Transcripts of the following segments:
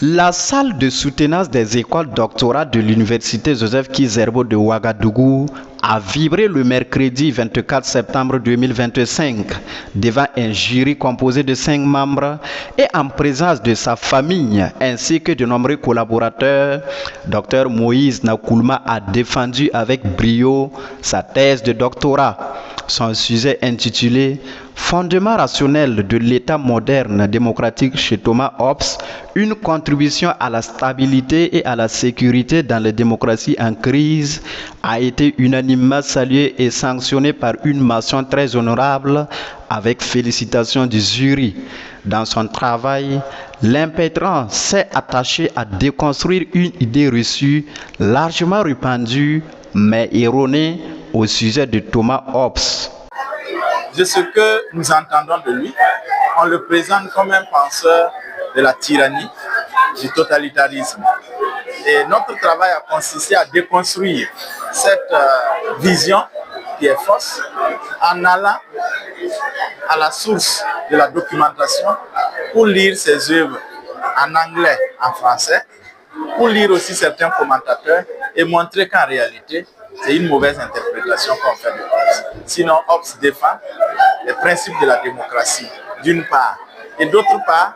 La salle de soutenance des écoles doctorales de l'Université Joseph Kizerbo de Ouagadougou a vibré le mercredi 24 septembre 2025 devant un jury composé de 5 membres et en présence de sa famille ainsi que de nombreux collaborateurs. Dr Moïse Nakoulma a défendu avec brio sa thèse de doctorat. Son sujet intitulé Fondement rationnel de l'État moderne démocratique chez Thomas Hobbes, une contribution à la stabilité et à la sécurité dans les démocraties en crise, a été unanimement salué et sanctionné par une mention très honorable avec félicitations du jury. Dans son travail, l'impétrant s'est attaché à déconstruire une idée reçue largement répandue mais erronée au sujet de Thomas Hobbes. De ce que nous entendons de lui, on le présente comme un penseur de la tyrannie, du totalitarisme. Et notre travail a consisté à déconstruire cette vision qui est fausse en allant à la source de la documentation pour lire ses œuvres en anglais, en français, pour lire aussi certains commentateurs et montrer qu'en réalité, c'est une mauvaise interprétation qu'on fait de Hobbes. Sinon, Hobbes défend les principes de la démocratie, d'une part. Et d'autre part,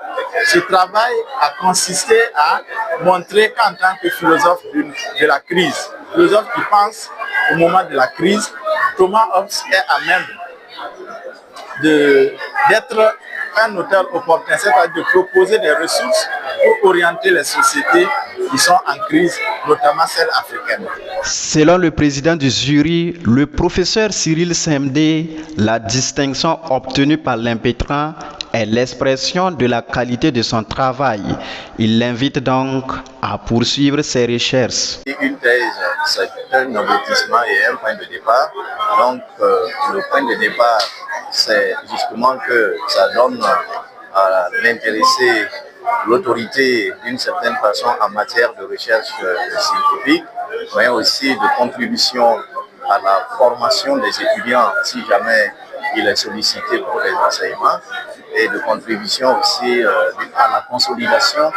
ce travail a consisté à montrer qu'en tant que philosophe de la crise, philosophe qui pense au moment de la crise, Thomas Hobbes est à même d'être un auteur opportun, c'est-à-dire de proposer des ressources pour orienter les sociétés qui sont en crise, notamment celles africaines. Selon le président du jury, le professeur Cyril Semdé, la distinction obtenue par l'impétrant est l'expression de la qualité de son travail. Il l'invite donc à poursuivre ses recherches. Une thèse, c'est un aboutissement et un point de départ. Donc, le point de départ, c'est justement que ça donne à l'intéressé l'autorité d'une certaine façon en matière de recherche scientifique, mais aussi de contribution à la formation des étudiants si jamais il est sollicité pour les enseignements, et de contribution aussi à la consolidation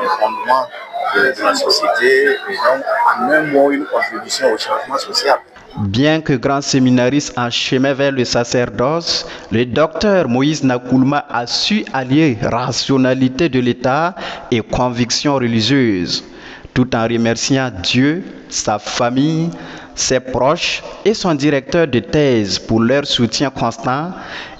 des fondements de la société, et donc en un mot une contribution au changement social. Bien que grand séminariste en chemin vers le sacerdoce, le docteur Moïse Nakoulma a su allier rationalité de l'État et conviction religieuse, tout en remerciant Dieu, sa famille, ses proches et son directeur de thèse pour leur soutien constant.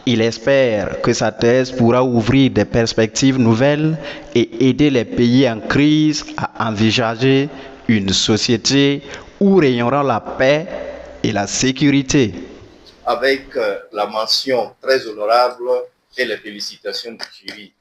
Il espère que sa thèse pourra ouvrir des perspectives nouvelles et aider les pays en crise à envisager une société où régnera la paix et la sécurité. Avec la mention très honorable et les félicitations du jury